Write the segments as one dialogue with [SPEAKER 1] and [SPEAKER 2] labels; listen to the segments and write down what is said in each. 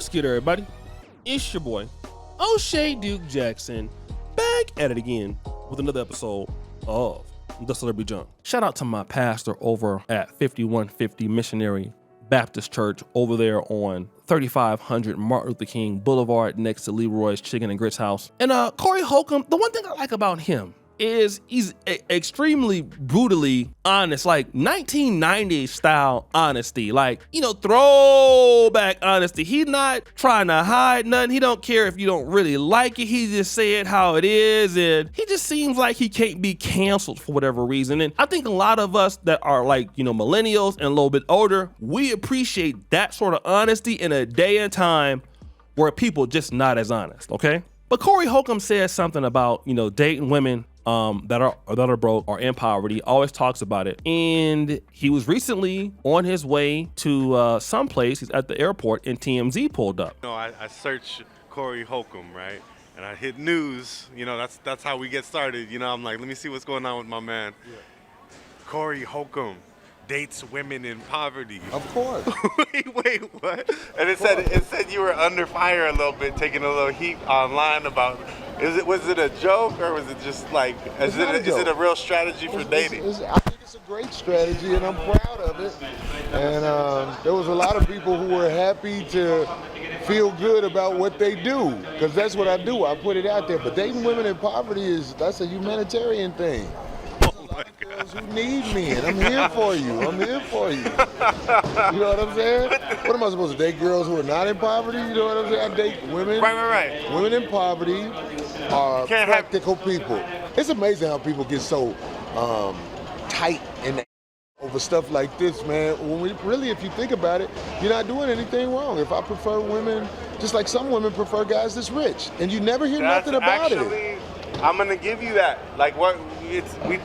[SPEAKER 1] What's good, everybody? It's your boy, O'Shea Duke Jackson, back at it again with another episode of The Celebrity Junk. Shout out to my pastor over at 5150 Missionary Baptist Church over there on 3500 Martin Luther King Boulevard next to Leroy's Chicken and Grits House. And Corey Holcomb, the one thing I like about him is he's extremely brutally honest, like 1990s style honesty, like, you know, throwback honesty. He's not trying to hide nothing. He don't care if you don't really like it. He just say it how it is, and he just seems like he can't be canceled for whatever reason. And I think a lot of us that are like, you know, millennials and a little bit older, we appreciate that sort of honesty in a day and time where people just not as honest, okay? But Corey Holcomb says something about, you know, dating women that are broke or in poverty, always talks about it. And he was recently on his way to someplace. He's at the airport and TMZ pulled up.
[SPEAKER 2] You know, I searched Corey Holcomb, right? And I hit news. You know, that's how we get started. You know, I'm like, let me see what's going on with my man. Yeah. Corey Holcomb dates women in poverty.
[SPEAKER 3] Of course.
[SPEAKER 2] wait, what? And it said you were under fire a little bit, taking a little heat online about. Was it a joke, or was it just like, is it a real strategy for dating?
[SPEAKER 3] I think it's a great strategy, and I'm proud of it. And there was a lot of people who were happy to feel good about what they do, because that's what I do. I put it out there. But dating women in poverty that's a humanitarian thing. Girls who need me, and I'm here for you. I'm here for you. You know what I'm saying? What am I supposed to date? Girls who are not in poverty? You know what I'm saying? I date women.
[SPEAKER 2] Right.
[SPEAKER 3] Women in poverty are practical people. It's amazing how people get so tight and over stuff like this, man. When if you think about it, you're not doing anything wrong. If I prefer women, just like some women prefer guys that's rich, and you never hear nothing about it.
[SPEAKER 2] I'm gonna give you that. Like what?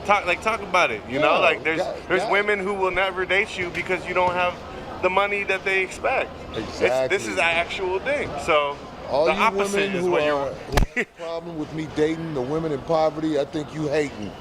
[SPEAKER 2] Talk about it. You know, like there's women who will never date you because you don't have the money that they expect.
[SPEAKER 3] Exactly.
[SPEAKER 2] This is an actual thing. So
[SPEAKER 3] all
[SPEAKER 2] the
[SPEAKER 3] you
[SPEAKER 2] opposite
[SPEAKER 3] women
[SPEAKER 2] is
[SPEAKER 3] who
[SPEAKER 2] what
[SPEAKER 3] are
[SPEAKER 2] you're.
[SPEAKER 3] the problem with me dating the women in poverty, I think you hating.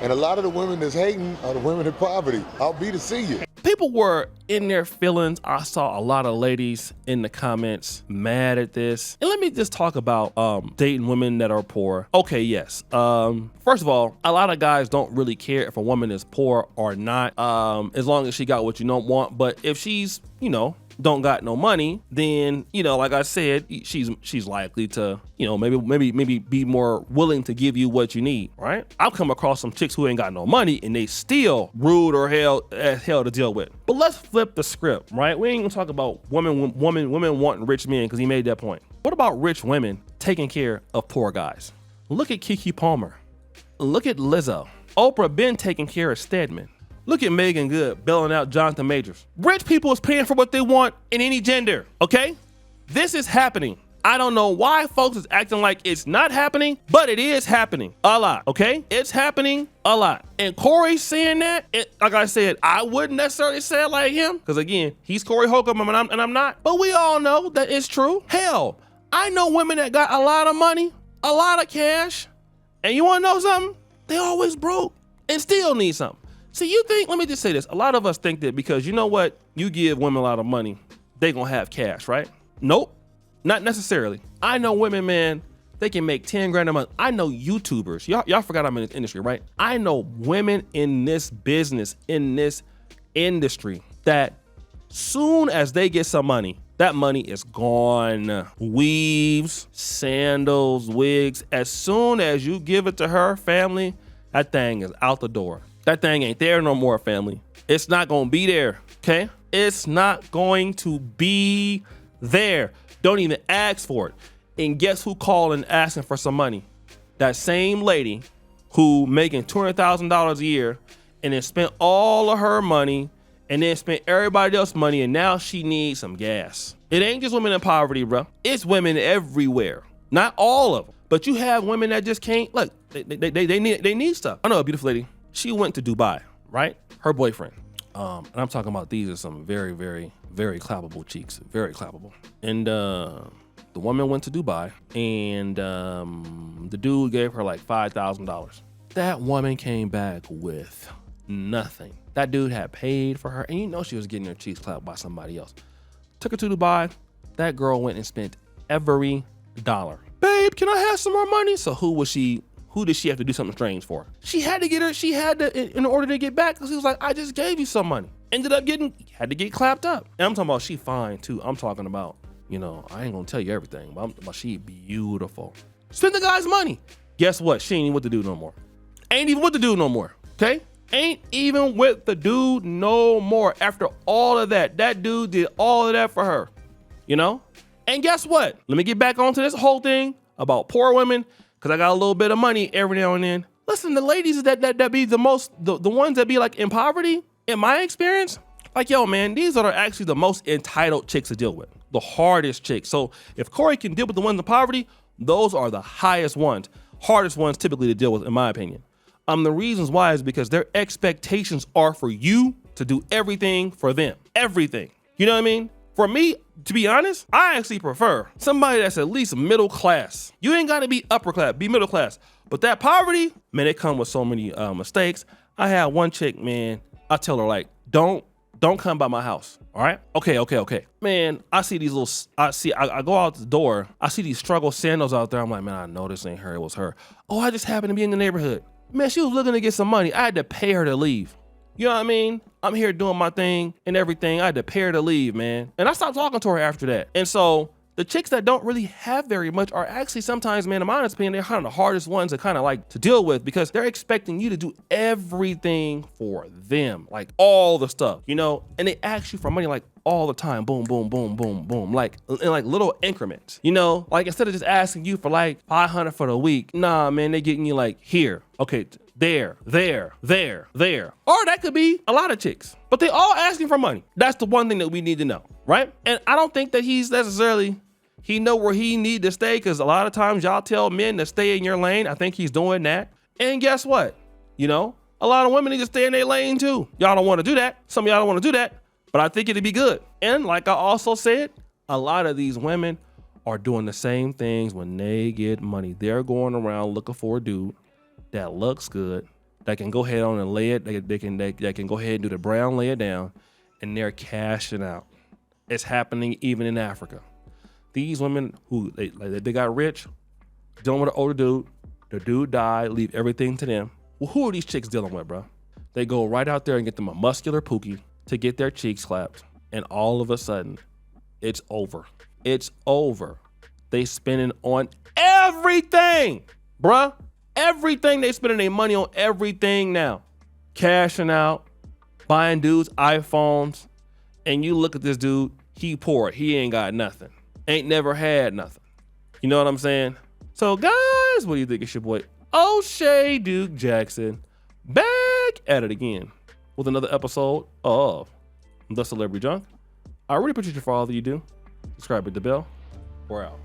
[SPEAKER 3] And a lot of the women that's hating are the women in poverty. I'll be to see you.
[SPEAKER 1] People were in their feelings. I saw a lot of ladies in the comments mad at this. And let me just talk about dating women that are poor. Okay, yes. First of all, a lot of guys don't really care if a woman is poor or not, as long as she got what you don't want. But if she's, you know, don't got no money, then, you know, like I said, she's likely to, you know, maybe be more willing to give you what you need, right? I've come across some chicks who ain't got no money and they still rude or hell to deal with. But let's flip the script, right? We ain't gonna talk about women wanting rich men, because he made that point. What about rich women taking care of poor guys? Look at Keke Palmer. Look at Lizzo. Oprah been taking care of Stedman. Look at Megan Good bailing out Jonathan Majors. Rich people is paying for what they want in any gender, okay? This is happening. I don't know why folks is acting like it's not happening, but it is happening a lot, okay? It's happening a lot. And Corey saying that, like I said, I wouldn't necessarily say it like him, because again, he's Corey Holcomb and I'm not. But we all know that it's true. Hell, I know women that got a lot of money, a lot of cash, and you wanna know something? They always broke and still need something. See, let me just say this. A lot of us think that because, you know what, you give women a lot of money, they gonna have cash, right? Nope, not necessarily. I know women, man, they can make 10 grand a month. I know YouTubers. Y'all forgot I'm in this industry, right? I know women in this business, in this industry, that soon as they get some money, that money is gone. Weaves, sandals, wigs. As soon as you give it to her family, that thing is out the door. That thing ain't there no more, family. It's not gonna be there, okay? It's not going to be there. Don't even ask for it. And guess who called and asking for some money? That same lady who making $200,000 a year and then spent all of her money and then spent everybody else's money, and now she needs some gas. It ain't just women in poverty, bro. It's women everywhere. Not all of them, but you have women that just can't. Look, they need stuff. I know a beautiful lady. She went to Dubai, right? Her boyfriend. And I'm talking about, these are some very, very, very clappable cheeks. Very clappable. And the woman went to Dubai, and the dude gave her like $5,000. That woman came back with nothing. That dude had paid for her, and you know she was getting her cheeks clapped by somebody else. Took her to Dubai, That girl went and spent every dollar. Babe, can I have some more money? So who did she have to do something strange for? She had to in order to get back, because he was like, I just gave you some money. Had to get clapped up. And I'm talking about she fine too. I'm talking about, I ain't gonna tell you everything, but I'm talking about she beautiful. Spend the guy's money. Guess what? She ain't even with the dude no more. Ain't even with the dude no more, okay? Ain't even with the dude no more. After all of that, that dude did all of that for her, And guess what? Let me get back onto this whole thing about poor women, because I got a little bit of money every now and then. Listen, the ladies that be the ones that be like in poverty, in my experience, like, yo, man, these are actually the most entitled chicks to deal with, the hardest chicks. So if Corey can deal with the ones in poverty, those are the hardest ones typically to deal with, in my opinion. The reasons why is because their expectations are for you to do everything for them. Everything. You know what I mean? For me, to be honest, I actually prefer somebody that's at least middle class. You ain't got to be upper class, be middle class. But that poverty, man, it comes with so many mistakes. I had one chick, man, I tell her, like, don't come by my house. All right? Okay. Man, I see these I go out the door, I see these struggle sandals out there. I'm like, man, I know this ain't her, it was her. Oh, I just happened to be in the neighborhood. Man, she was looking to get some money. I had to pay her to leave. You know what I mean? I'm here doing my thing and everything. I had to pay her to leave, man. And I stopped talking to her after that. And so the chicks that don't really have very much are actually sometimes, man, in my honest opinion, they're kind of the hardest ones to kind of like to deal with, because they're expecting you to do everything for them, like all the stuff, and they ask you for money like all the time, boom, boom, boom, boom, boom, like in like little increments, like instead of just asking you for like $500 for the week, nah, man, they getting you like here, okay, there. Or that could be a lot of chicks, but they all asking for money. That's the one thing that we need to know, right? And I don't think that he's necessarily, he know where he need to stay, because a lot of times y'all tell men to stay in your lane. I think he's doing that. And guess what? A lot of women need to stay in their lane too. Y'all don't want to do that. Some of y'all don't want to do that, but I think it'd be good. And like I also said, a lot of these women are doing the same things when they get money. They're going around looking for a dude that looks good, that can go ahead on and lay it. They can go ahead and do the brown, lay it down, and they're cashing out. It's happening even in Africa. These women who they got rich, dealing with an older dude, the dude died, leave everything to them. Well, who are these chicks dealing with, bro? They go right out there and get them a muscular pookie to get their cheeks clapped, and all of a sudden, it's over. It's over. They spending on everything, bruh. Everything. They spending their money on everything now. Cashing out, buying dudes iPhones, and you look at this dude, he poor. He ain't got nothing. Ain't never had nothing. You know what I'm saying? So guys, what do you think? It's your boy O'Shea Duke Jackson back at it again with another episode of The Celebrity Junk. I really appreciate you for all that you do. Subscribe, hit the bell. We're out.